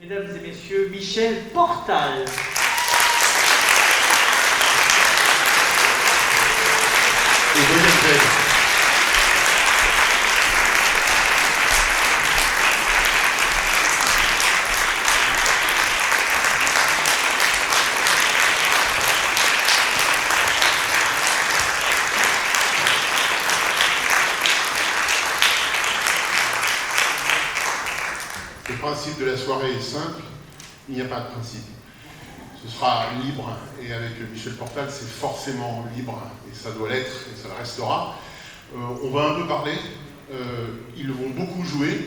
Mesdames et messieurs, Michel Portal. Et Brigitte. Le principe de la soirée est simple, il n'y a pas de principe. Ce sera libre, et avec Michel Portal, c'est forcément libre, et ça doit l'être, et ça le restera. On va un peu parler, ils vont beaucoup jouer,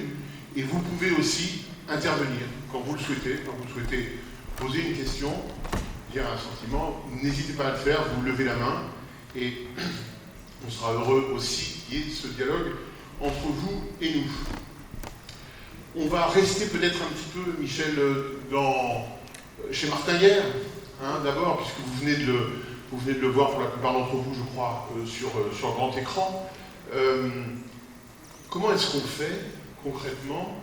et vous pouvez aussi intervenir quand vous le souhaitez, poser une question, dire un sentiment, n'hésitez pas à le faire, vous levez la main, et on sera heureux aussi qu'il y ait ce dialogue entre vous et nous. On va rester peut-être un petit peu, Michel, chez Martin Guerre, hein, d'abord, puisque vous venez de le voir pour la plupart d'entre vous, je crois, sur grand écran. Comment est-ce qu'on fait, concrètement,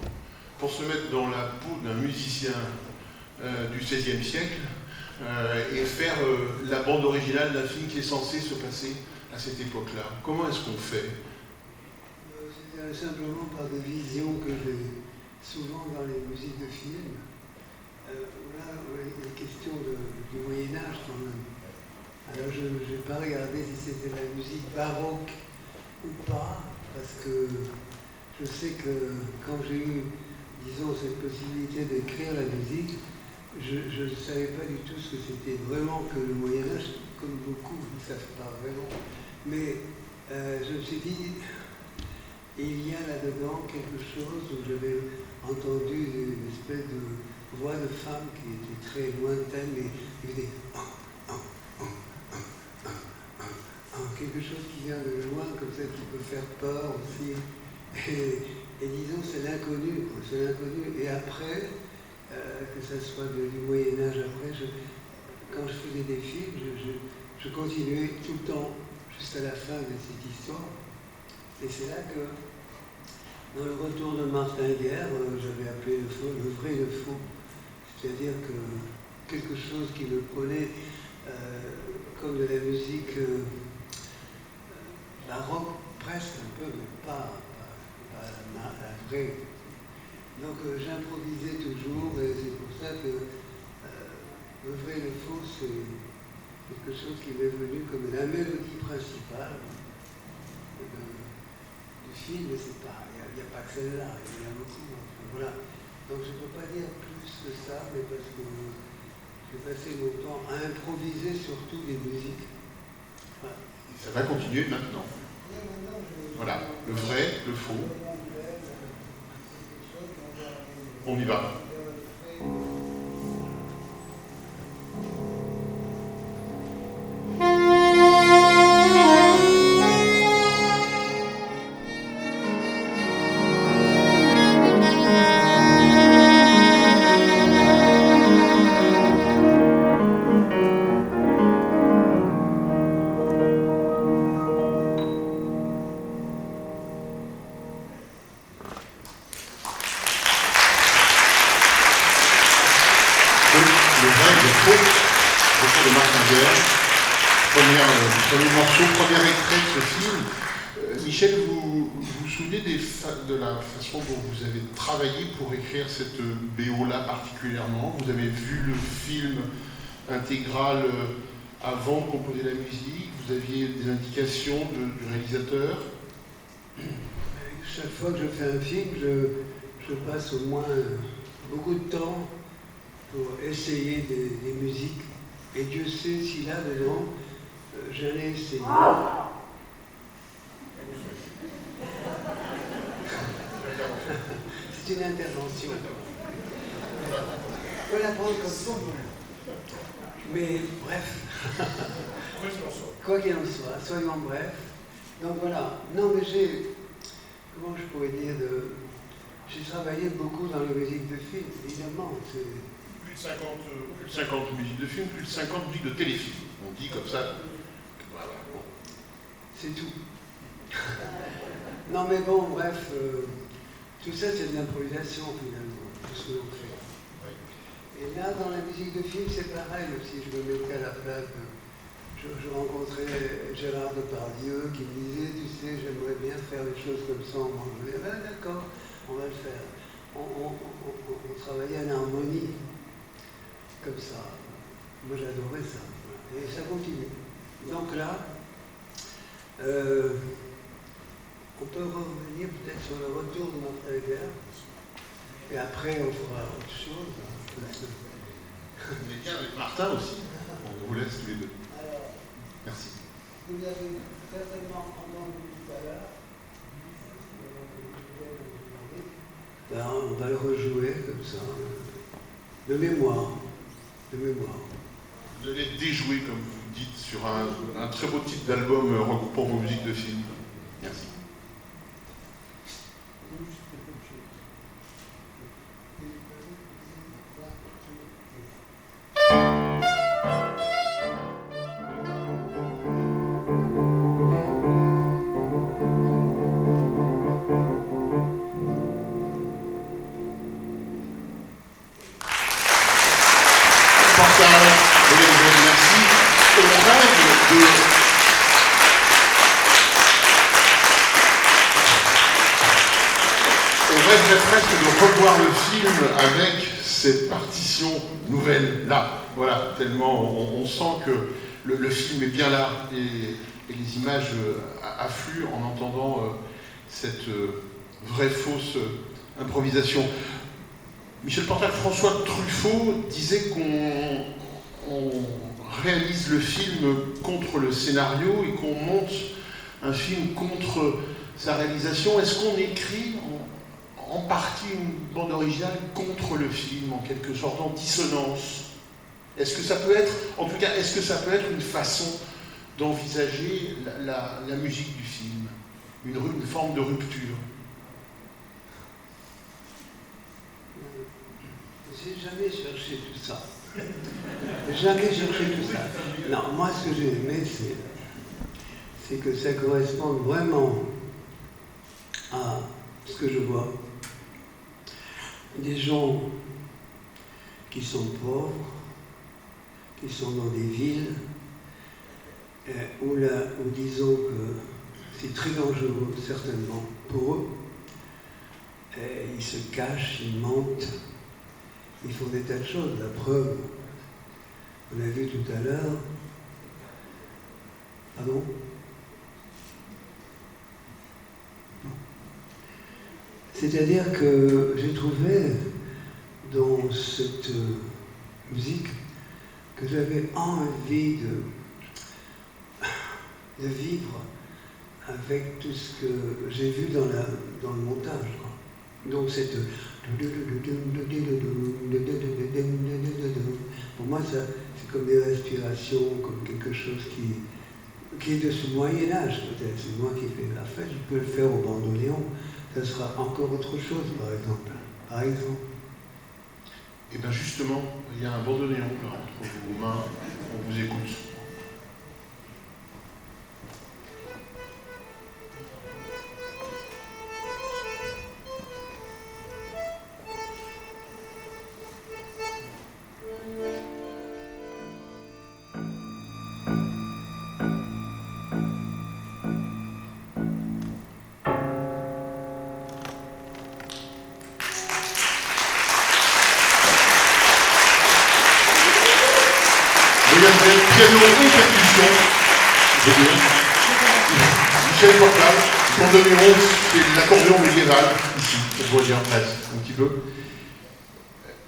pour se mettre dans la peau d'un musicien du XVIe siècle et faire la bande originale d'un film qui est censé se passer à cette époque-là? Comment est-ce qu'on fait? C'est simplement par des visions que j'ai souvent dans les musiques de films. Là, il est question du Moyen-Âge quand même. Alors je n'ai pas regardé si c'était la musique baroque ou pas, parce que je sais que quand j'ai eu, disons, cette possibilité d'écrire la musique, je ne savais pas du tout ce que c'était vraiment que le Moyen-Âge, comme beaucoup ne savent pas vraiment. Mais je me suis dit, il y a là-dedans quelque chose où j'avais entendu une espèce de voix de femme qui était très lointaine, mais qui faisait quelque chose qui vient de loin, comme ça, qui peut faire peur aussi. Et disons, c'est l'inconnu, c'est l'inconnu. Et après, que ça soit du Moyen-Âge, après, quand je faisais des films, je continuais tout le temps, jusqu'à la fin de cette histoire. Et c'est là que, dans le retour de Martin Guerre, j'avais appelé le vrai et le faux. C'est-à-dire que quelque chose qui me prenait comme de la musique baroque, presque un peu, mais pas la vraie. Donc j'improvisais toujours, et c'est pour ça que le vrai et le faux, c'est quelque chose qui m'est venu comme la mélodie principale du film, mais c'est pas, il n'y a pas que celle-là, il y en a beaucoup. Voilà. Donc je ne peux pas dire plus que ça, mais parce que j'ai passé mon temps à improviser surtout des musiques. Voilà. Ça va continuer maintenant. Voilà, le vrai, le faux. On y va. Premier morceau, premier extrait de ce film. Michel, vous vous souvenez de la façon dont vous avez travaillé pour écrire cette BO-là particulièrement? Vous avez vu le film intégral avant de composer la musique? Vous aviez des indications du réalisateur? Chaque fois que je fais un film, je passe au moins beaucoup de temps pour essayer des musiques. Et Dieu sait si là, dedans, j'en ai essayé. C'est une intervention. On peut la prendre comme ça. Mais bref. Quoi qu'il en soit, soyons brefs. Donc voilà. Non, mais comment je pourrais dire, j'ai travaillé beaucoup dans les musiques de films, évidemment. Plus de 50 musiques de films, plus de 50 musiques de téléfilms. On dit comme ça. Voilà. Bon. C'est tout. Non mais bon, bref, tout ça c'est de l'improvisation finalement, tout ce que l'on fait. là, dans la musique de film, c'est pareil aussi. Je me mettais à la place de... Je rencontrais Gérard Depardieu qui me disait, tu sais, j'aimerais bien faire les choses comme ça en anglais. Ben, d'accord, on va le faire. On travaillait en harmonie, comme ça. Moi, j'adorais ça. Et ça continue. Donc là, on peut revenir peut-être sur le retour de notre rivière. Et après, on fera autre chose. On est bien avec Martin aussi. On vous laisse tous les deux. Alors, Merci. vous avez certainement entendu tout à l'heure. Ben, on va le rejouer comme ça. De mémoire. De mémoire. Vous allez déjouer, comme vous dites, sur un très beau titre d'album regroupant vos musiques de film. Merci. Presque de revoir le film avec cette partition nouvelle là. Voilà, tellement on sent que le film est bien là et les images affluent en entendant cette vraie fausse improvisation. Michel Portal, François Truffaut disait qu'on réalise le film contre le scénario et qu'on monte un film contre sa réalisation. Est-ce qu'on écrit en partie une bande originale contre le film, en quelque sorte, en dissonance? Est-ce que ça peut être, en tout cas, est-ce que ça peut être une façon d'envisager la musique du film, une forme de rupture? J'ai jamais cherché tout ça. Jamais cherché tout ça. Non, moi, ce que j'ai aimé, c'est que ça correspond vraiment à ce que je vois. Des gens qui sont pauvres, qui sont dans des villes, où disons que c'est très dangereux, certainement, pour eux. Ils se cachent, ils mentent, ils font des tas de choses. La preuve, on a vu tout à l'heure. Pardon ? C'est-à-dire que j'ai trouvé dans cette musique que j'avais envie de vivre avec tout ce que j'ai vu dans le montage. Donc cette... Pour moi, c'est comme des respirations, comme quelque chose qui est de ce Moyen-Âge peut-être. C'est moi qui fais la fête, je peux le faire au bandoneon. Ça sera encore autre chose, par exemple. Par exemple. Et bien justement, il y a un bandoneon là entre vos mains, on vous écoute. Piano et percussion, je veux dire. Michel Portal, bandoneon, c'est l'accordéon médiéval, ici, on pourrait dire presque, un petit peu.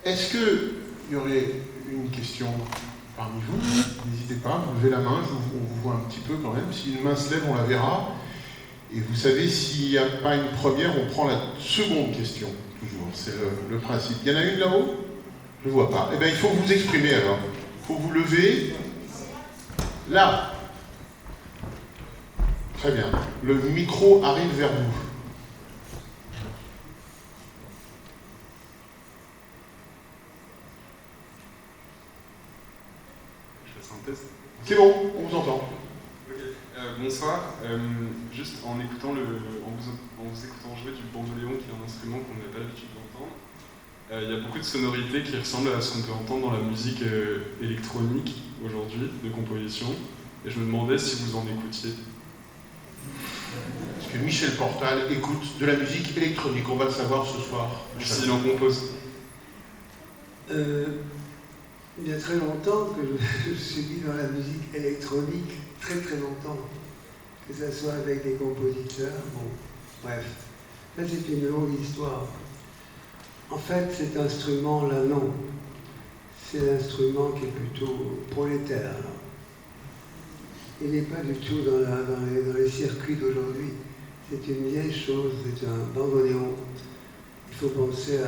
Est-ce qu'il y aurait une question parmi vous? N'hésitez pas, vous levez la main, on vous voit un petit peu quand même. Si une main se lève, on la verra. Et vous savez, s'il n'y a pas une première, on prend la seconde question, toujours. C'est le principe. Il y en a une là-haut? Je ne vois pas. Eh bien, il faut vous exprimer alors. Il faut vous lever. Là. Très bien. Le micro arrive vers vous. Je fais un test. C'est bon, on vous entend. Okay. Bonsoir. Juste en écoutant en vous écoutant jouer du bandoneon, qui est un instrument qu'on n'a pas l'habitude d'entendre, Il y a beaucoup de sonorités qui ressemblent à ce qu'on peut entendre dans la musique électronique aujourd'hui, de composition. Et je me demandais si vous en écoutiez. Parce que Michel Portal écoute de la musique électronique, on va le savoir ce soir. S'il en compose. Il y a très longtemps que je suis mis dans la musique électronique, très très longtemps. Que ce soit avec des compositeurs, bon, bref. Ça c'est une longue histoire. En fait, cet instrument-là, non. C'est l'instrument qui est plutôt prolétaire. Là. Il n'est pas du tout dans les circuits d'aujourd'hui. C'est une vieille chose, c'est un bandoneon. Il faut penser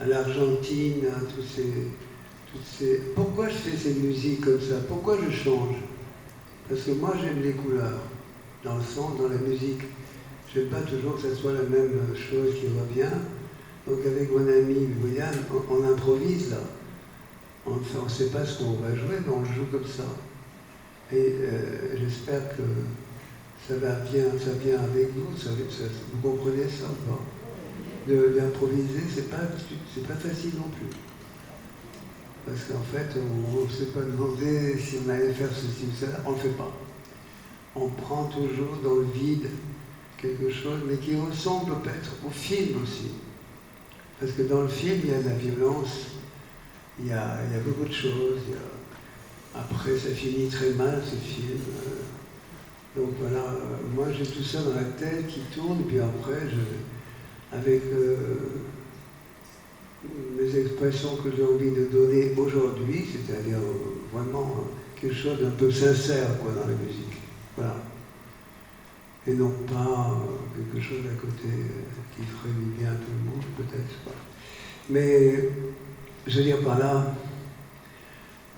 à l'Argentine, à toutes ces... Pourquoi je fais ces musiques comme ça? Pourquoi je change? Parce que moi j'aime les couleurs, dans le son, dans la musique. Je n'aime pas toujours que ce soit la même chose qui revient. Donc avec mon ami William, on improvise là. On ne sait pas ce qu'on va jouer, mais on le joue comme ça. Et j'espère que ça vient avec vous, vous comprenez ça ou pas? D'improviser, c'est pas facile non plus. Parce qu'en fait, on ne s'est pas demandé si on allait faire ceci ou cela, on ne le fait pas. On prend toujours dans le vide quelque chose, mais qui ressemble peut-être au film aussi. Parce que dans le film, il y a de la violence, il y a beaucoup de choses. Après, ça finit très mal, ce film. Donc voilà, moi j'ai tout ça dans la tête qui tourne, puis après, avec les expressions que j'ai envie de donner aujourd'hui, c'est-à-dire vraiment quelque chose d'un peu sincère quoi, dans la musique. Voilà. Et non pas quelque chose à côté qui ferait du bien à tout le monde, peut-être pas. Mais je veux dire par là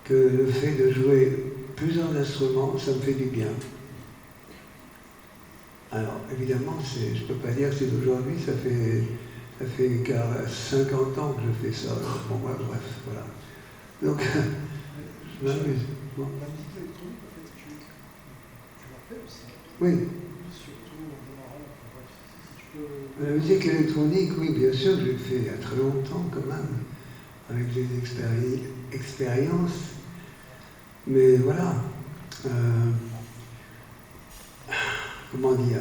que le fait de jouer plusieurs instruments, ça me fait du bien. Alors, évidemment, je ne peux pas dire que c'est d'aujourd'hui, ça fait 50 ans que je fais ça. Bon, bref, voilà. Donc, je m'amuse. Bon. La musique électronique, en fait, tu l'as fait aussi. Oui. Surtout en démarrant, bref, si tu peux... La musique électronique, oui, bien sûr, je l'ai fait il y a très longtemps quand même, avec des expériences. Mais voilà. Comment dire?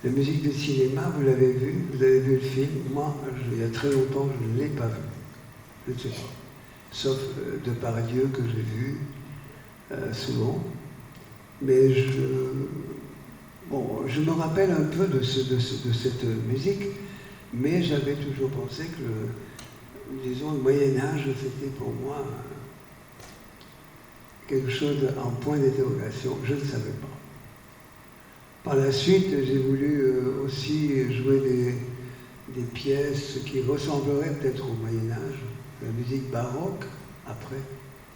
La musique de cinéma, vous l'avez vu, vous avez vu le film. Moi, il y a très longtemps, je ne l'ai pas vu. Je ne sais pas. Sauf Depardieu que j'ai vu souvent. Mais je me rappelle un peu de cette musique, mais j'avais toujours pensé que, disons, le Moyen-Âge, c'était pour moi quelque chose en point d'interrogation. Je ne savais pas. Par la suite, j'ai voulu aussi jouer des pièces qui ressembleraient peut-être au Moyen-Âge, la musique baroque, après.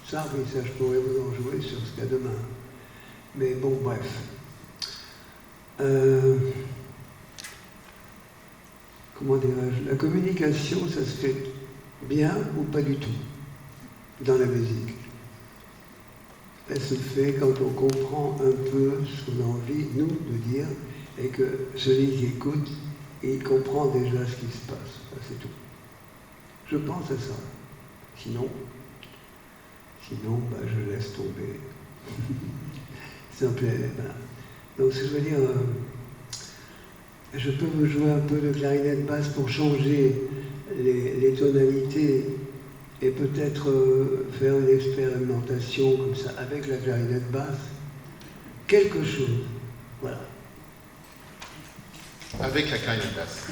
Ça, oui, ça, je pourrais vous en jouer sur ce cas demain. Mais bon, bref. Comment dirais-je? La communication, ça se fait bien ou pas du tout dans la musique. Elle se fait quand on comprend un peu ce qu'on a envie, nous, de dire, et que celui qui écoute, il comprend déjà ce qui se passe. C'est tout. Je pense à ça. Sinon, je laisse tomber. Simple, voilà. Donc, ce que je veux dire, je peux vous jouer un peu de clarinette basse pour changer les tonalités et peut-être faire une expérimentation comme ça avec la clarinette basse. Quelque chose. Voilà. Avec la clarinette basse.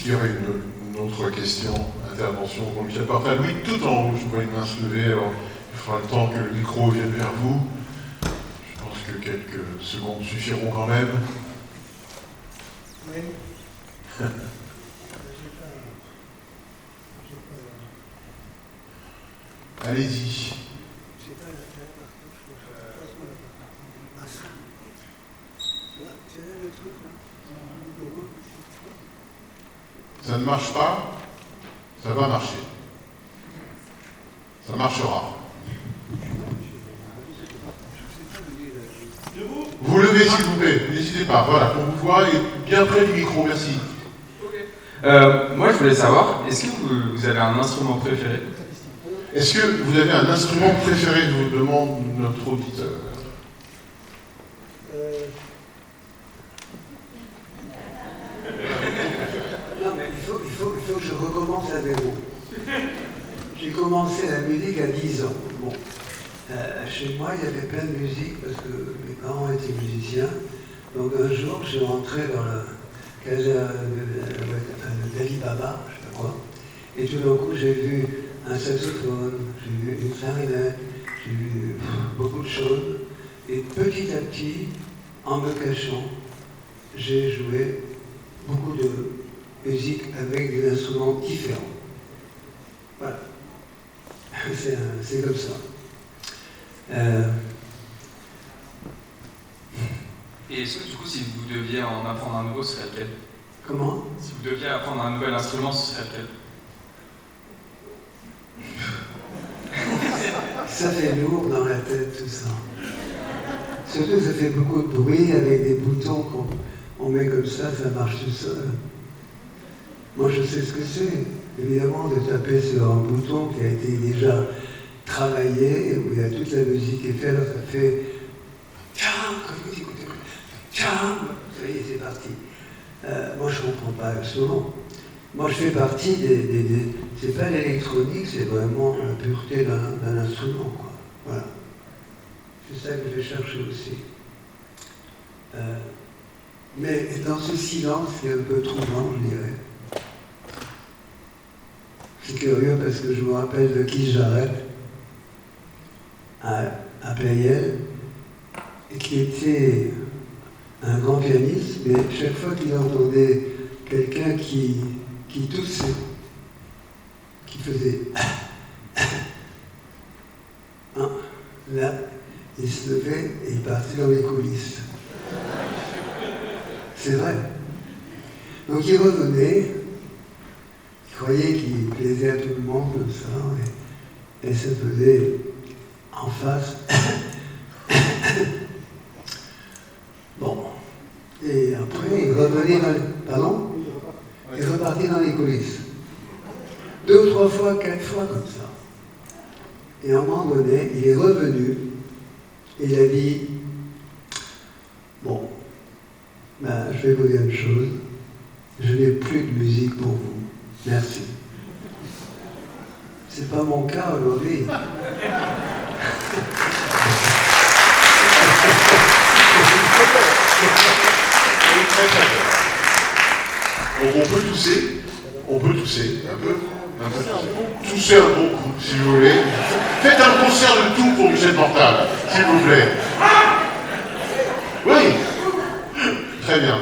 qu'il y aurait une autre question, intervention pour Michel Portal? Oui, tout en haut, je vois une main se lever, alors il faudra le temps que le micro vienne vers vous. Je pense que quelques secondes suffiront quand même. Oui. Allez-y. Ça ne marche pas, ça va marcher. Ça marchera. Vous levez s'il vous plaît, n'hésitez pas. Voilà, qu'on vous voit et bien près du micro, merci. Moi, je voulais savoir, est-ce que vous avez un instrument préféré? Est-ce que vous avez un instrument préféré, vous demande notre auditeur? Non, mais il faut que je recommence à zéro. J'ai commencé la musique à 10 ans. Bon. Chez moi, il y avait plein de musique parce que mes parents étaient musiciens. Donc un jour, je suis rentré dans la case de d'Ali Baba, je sais pas quoi. Et tout d'un coup, j'ai vu un saxophone, j'ai vu une clarinette, j'ai vu beaucoup de choses. Et petit à petit, en me cachant, j'ai joué beaucoup de musique avec des instruments différents. Voilà. C'est comme ça. Et est-ce que du coup, si vous deviez en apprendre un nouveau, ce serait lequel? Comment? Si vous deviez apprendre un nouvel instrument, ce serait lequel? Ça fait lourd dans la tête tout ça. Surtout ça fait beaucoup de bruit avec des boutons qu'on met comme ça marche tout seul. Moi je sais ce que c'est, évidemment, de taper sur un bouton qui a été déjà travaillé, où il y a toute la musique qui est faite, alors ça fait tcham, comme vous écoutez, tcham, ça y est, c'est parti. Moi je ne comprends pas absolument. Moi je fais partie c'est pas l'électronique, c'est vraiment la pureté d'un instrument, quoi. Voilà. C'est ça que je vais chercher aussi. Mais dans ce silence qui est un peu troublant, je dirais. C'est curieux parce que je me rappelle de Keith Jarrett à Pleyel, et qui était un grand pianiste, mais chaque fois qu'il entendait quelqu'un qui toussait, qui faisait là, il se levait et il partait dans les coulisses. C'est vrai. Donc il revenait, il croyait qu'il plaisait à tout le monde comme ça, et ça faisait en face. Bon. Et après, il revenait dans les... Pardon? Il repartait dans les coulisses. 2 ou 3 fois, 4 fois comme ça. Et à un moment donné, il est revenu et il a dit, bon, ben, je vais vous dire une chose, je n'ai plus de musique pour vous. Merci. C'est pas mon cas aujourd'hui. On peut tousser un peu. Tousser un bon coup, si vous voulez. Faites un concert de tout pour Michel Portal, s'il vous plaît. Oui. Très bien.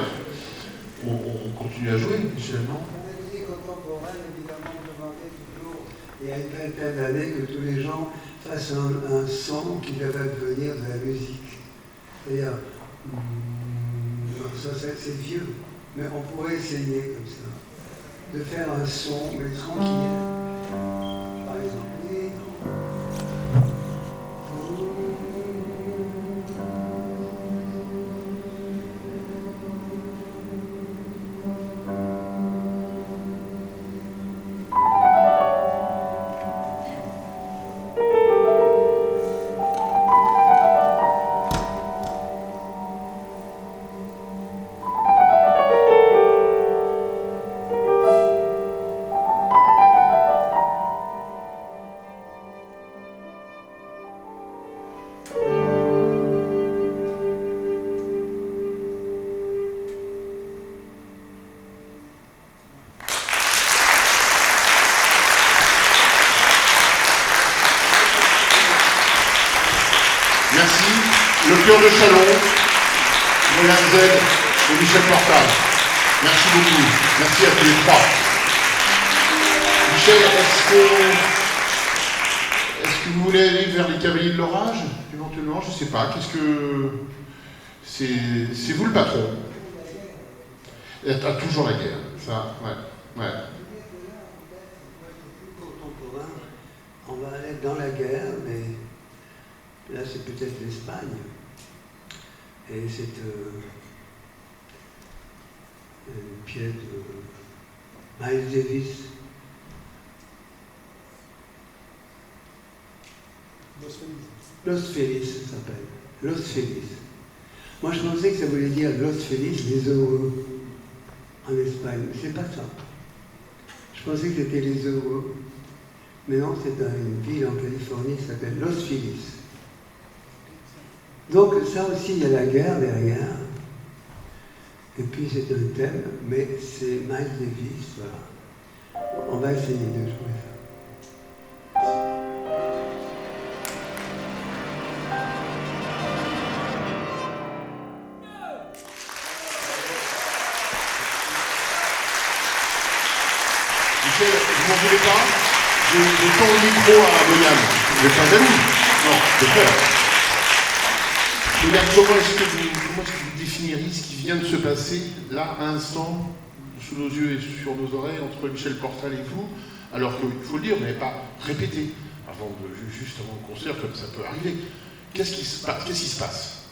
On continue à jouer, Michel, non? La musique contemporaine, évidemment, demandait toujours, il y a une vingtaine d'années, que tous les gens fassent un son qui devait devenir de la musique. C'est-à-dire, ça c'est vieux, mais on pourrait essayer comme ça, de faire un son, mais tranquille. Par exemple, Moyen Z et Michel Portal. Merci beaucoup. Merci à tous les trois. Michel, est-ce que vous voulez aller vers les Cavaliers de l'Orage, éventuellement? Je ne sais pas. Qu'est-ce que... C'est vous le patron. Et t'as toujours la guerre. Ça, ouais. Contemporain, on va aller dans la guerre, mais là c'est peut-être l'Espagne. Et c'est une pièce de Miles Davis. Los Feliz, ça s'appelle. Los Feliz. Moi, je pensais que ça voulait dire Los Feliz, les heureux, en Espagne. Mais c'est pas ça. Je pensais que c'était les heureux. Mais non, c'est une ville en Californie qui s'appelle Los Feliz. Donc, ça aussi, il y a la guerre derrière. Et puis, c'est un thème, mais c'est Miles Davis, voilà. On va essayer de jouer ça. Michel, vous m'en voulez pas? Je tends le micro à William. Vous êtes un jaloux? Non, j'ai peur. William, comment est-ce que vous définiriez ce qui vient de se passer, là, à l'instant, sous nos yeux et sur nos oreilles, entre Michel Portal et vous, alors qu'il faut le dire, vous n'avez pas répété, juste avant le concert, comme ça peut arriver. Qu'est-ce qui se passe? Qu'est-ce qui se passe?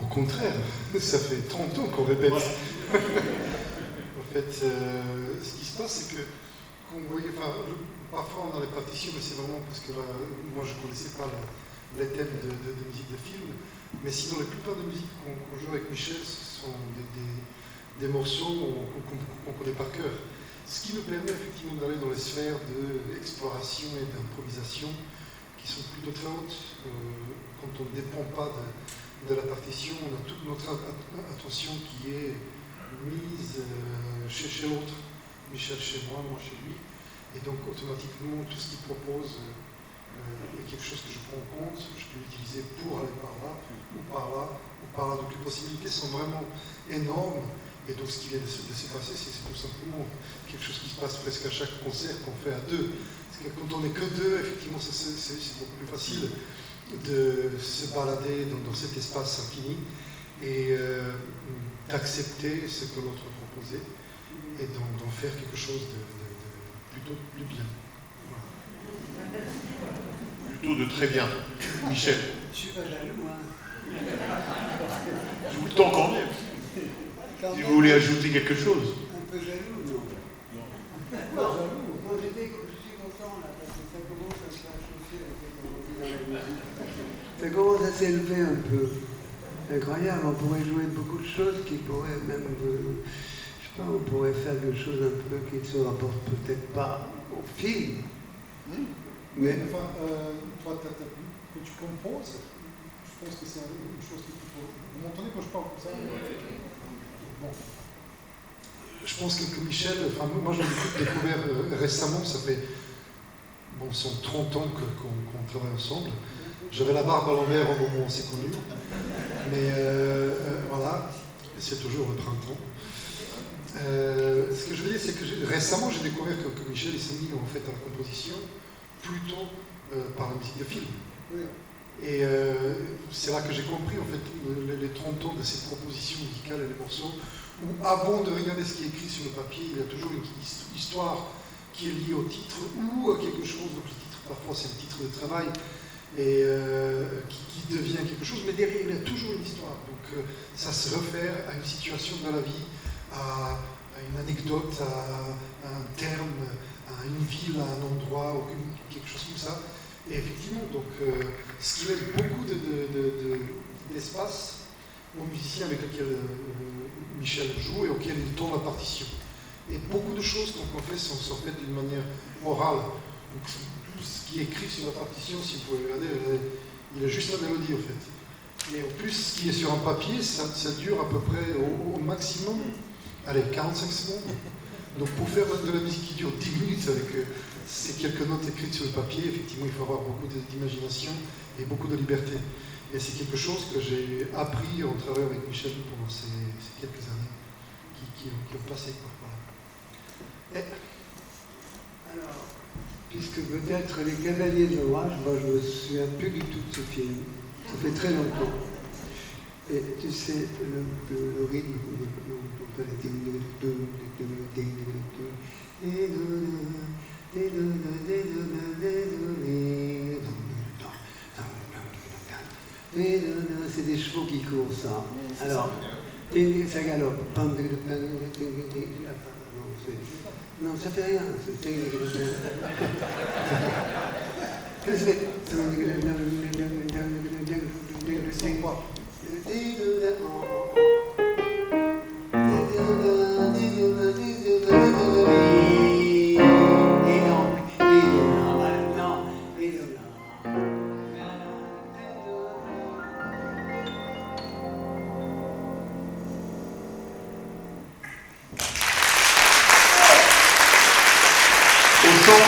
Au contraire, ça fait 30 ans qu'on répète. Voilà. En fait, ce qui se passe, c'est que, comme vous voyez, parfois dans les partitions, mais c'est vraiment parce que là, moi je ne connaissais pas les thèmes de musique de film, mais sinon la plupart des musiques qu'on joue avec Michel, ce sont des morceaux qu'on connaît par cœur. Ce qui nous permet effectivement d'aller dans les sphères d'exploration et d'improvisation qui sont plutôt très hautes. Quand on ne dépend pas de la partition, on a toute notre attention qui est mise chez l'autre, Michel chez moi, moi chez lui, et donc automatiquement tout ce qu'il propose est quelque chose que je prends en compte, je peux l'utiliser pour aller par là, ou par là, ou par là. Donc les possibilités sont vraiment énormes, et donc ce qui vient de se passer, c'est tout simplement quelque chose qui se passe presque à chaque concert qu'on fait à deux. Parce que quand on n'est que deux, effectivement, c'est beaucoup plus facile de se balader dans cet espace infini et d'accepter ce que l'autre proposait et d'en faire quelque chose de plutôt plus bien. Voilà. Plutôt de très bien. Michel. Je suis pas jaloux, hein. Je vous le tends quand même. Si vous voulez ajouter quelque chose. Un peu jaloux, non? Non, moi je suis content là, parce que ça commence à se réchauffer dans la musique. Ça commence à s'élever un peu. Incroyable, on pourrait jouer beaucoup de choses qui pourraient même, je sais pas, on pourrait faire quelque chose un peu qui ne se rapporte peut-être pas au film. Mais enfin, toi, que tu composes, je pense que c'est une chose qu'il faut. Vous m'entendez quand je parle comme ça? Bon. Je pense que Michel, enfin, moi j'ai découvert récemment, ça fait bon, 30 ans qu'on travaille ensemble. J'avais la barbe à l'envers au moment où on s'est connus. Mais voilà, c'est toujours le printemps. Ce que je veux dire, c'est que récemment j'ai découvert que Michel s'est mis en fait à la composition plutôt par la musique de film. Oui. Et c'est là que j'ai compris en fait les 30 ans de ces propositions musicales et les morceaux où avant de regarder ce qui est écrit sur le papier, il y a toujours une histoire qui est liée au titre ou à quelque chose. Donc le titre, parfois c'est le titre de travail et qui devient quelque chose, mais derrière il y a toujours une histoire. Donc ça se réfère à une situation dans la vie, à une anecdote, à un terme, à une ville, à un endroit, ou quelque chose comme ça. Et effectivement, donc, ce qui laisse beaucoup d'espace aux musiciens avec lesquels Michel joue et auxquels il tourne la partition. Et beaucoup de choses qu'on fait sont faites d'une manière orale. Donc, ce qui est écrit sur la partition, si vous pouvez regarder, il y a juste la mélodie en fait. Mais en plus, ce qui est sur un papier, ça dure à peu près au maximum, allez, 45 secondes. Donc pour faire de la musique qui dure 10 minutes avec ces quelques notes écrites sur le papier, effectivement, il faut avoir beaucoup d'imagination et beaucoup de liberté. Et c'est quelque chose que j'ai appris en travaillant avec Michel pendant ces quelques années qui ont passé. Quoi. Voilà. Alors, puisque peut-être Les Cavaliers de l'Orage, moi je ne me souviens plus du tout de ce film. Ça fait très longtemps. Et tu sais, le rythme, c'est des chevaux qui courent, ça. Alors, ça galope. Non, ça fait rien.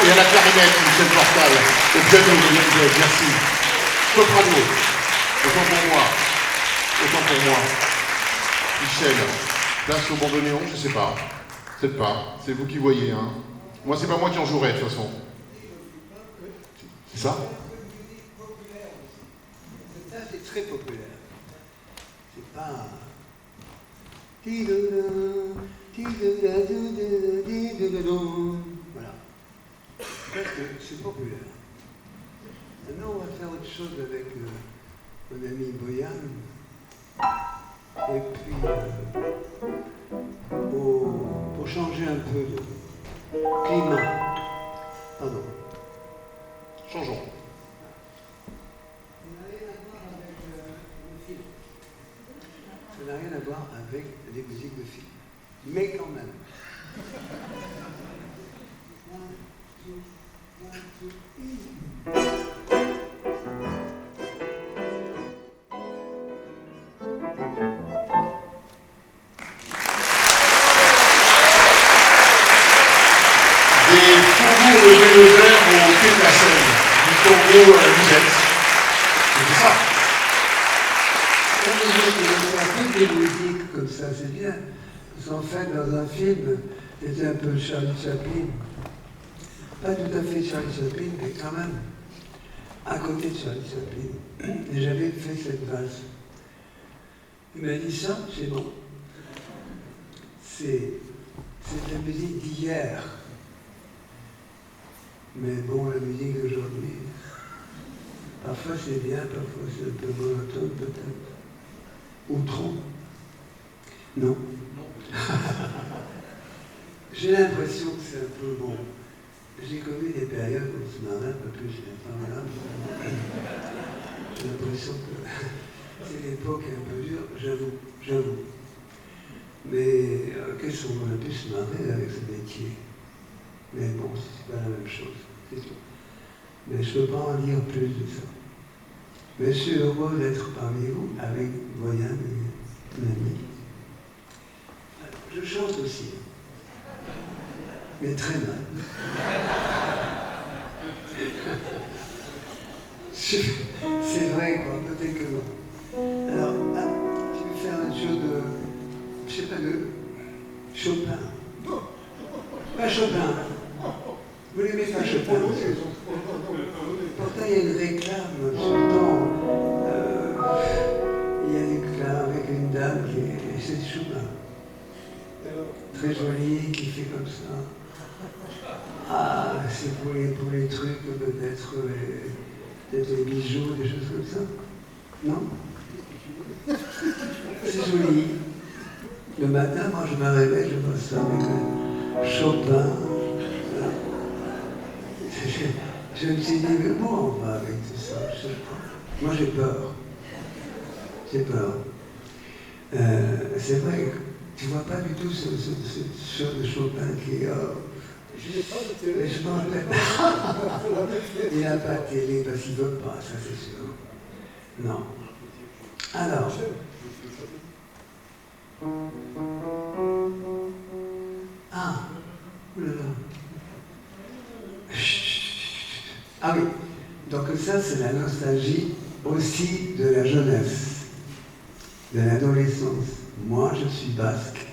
Et à la clarinette, Michel Portal, au piano, merci. Soprano, autant pour moi. Michel, place au bandoneon, je sais pas. Peut-être pas, c'est vous qui voyez. Hein. Moi, c'est pas moi qui en jouerai, de toute façon. C'est ça? Ça, c'est très populaire. C'est pas... Voilà. Parce que c'est populaire. Maintenant, on va faire autre chose avec mon ami Boyan. Et puis, pour changer un peu de climat. Pardon. Changeons. Ça n'a rien à voir avec les musiques de film. Mais quand même. Des tambours de Bulldozer au pied de la scène. Du tambour Lisette. C'est ça. Des musiques comme ça, c'est bien. Parce qu'en fait, dans un film, c'était un peu Charlie Chaplin. Pas tout à fait Charlie Chaplin, mais quand même à côté de Charlie Chaplin. Et j'avais fait cette valse. Il m'a dit ça, c'est bon. C'est de la musique d'hier. Mais bon, la musique d'aujourd'hui, parfois c'est bien, parfois c'est un peu monotone peut-être. Ou trop. Non. J'ai l'impression que c'est un peu bon. J'ai connu des périodes où on se marrait un peu plus. J'ai l'impression que c'est l'époque un peu dure, j'avoue. Mais qu'est-ce qu'on a pu se marrer avec ce métier? Mais bon, c'est pas la même chose, c'est tout. Mais je ne peux pas en dire plus de ça. Mais je suis heureux d'être parmi vous avec Boyan et mon ami. Je chante aussi, mais très mal. C'est vrai, quoi, peut-être que non. Alors, je vais faire un show de, je sais pas, de Chopin. Pas Chopin. Vous l'aimez pas Chopin? Pourtant, il y a une réclame tout le temps. Il y a une réclame avec une dame qui est, c'est Chopin. Très jolie, qui fait comme ça. Ah, c'est pour les trucs, peut-être les bijoux, des choses comme ça. Non? C'est joli. Le matin, moi, je me réveille, je vois ça avec Chopin. Voilà. Je me suis dit, mais bon, on va avec tout ça, je sais pas. Moi, j'ai peur. J'ai peur. C'est vrai que tu vois pas du tout ce show de Chopin qui est... je m'en rappelle. Il n'a pas de télé parce qu'il ne veut pas, ça c'est sûr. Non. Alors... Ah, oulala. Ah oui, donc ça c'est la nostalgie aussi de la jeunesse, de l'adolescence. Moi, je suis basque,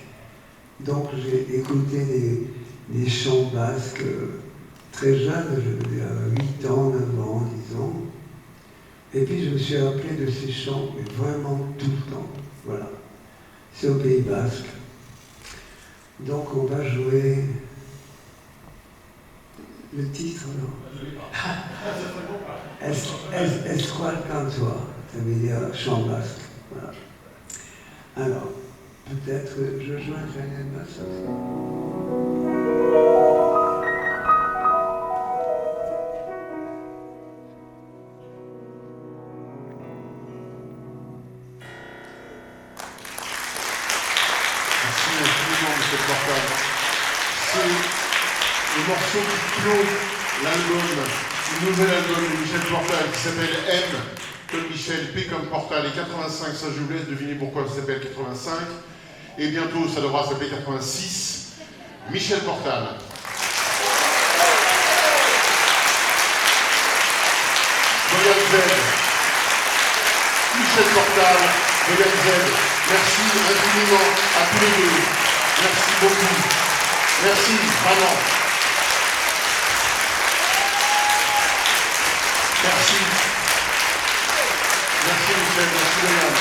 donc j'ai écouté des chants basques très jeunes, je veux dire 8 ans, 9 ans, 10 ans. Et puis je me suis rappelé de ces chants, mais vraiment tout le temps. Voilà. C'est au Pays Basque. Donc on va jouer le titre, non? Esqual Cantois, ça veut dire chant basque. Voilà. Alors, peut-être je joindrai les basses. Merci infiniment, Michel Portal. C'est le morceau qui clôt l'album, le nouvel album de Michel Portal qui s'appelle M comme Michel, P comme Portal et 85, ça je vous laisse deviner pourquoi ça s'appelle 85. Et bientôt ça devra s'appeler 86. Michel Portal. Moyenne Z. Michel Portal, Moyenne Z. Merci infiniment à tous les deux. Merci beaucoup. Merci, vraiment. Merci. Merci Michel, merci Yann.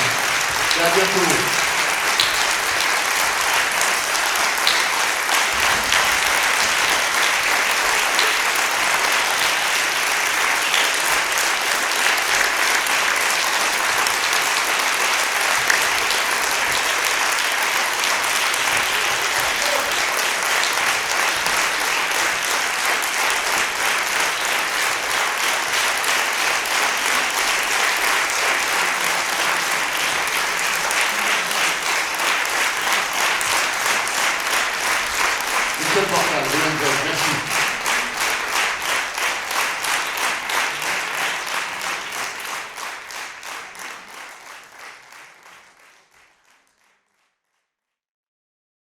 Et à bientôt.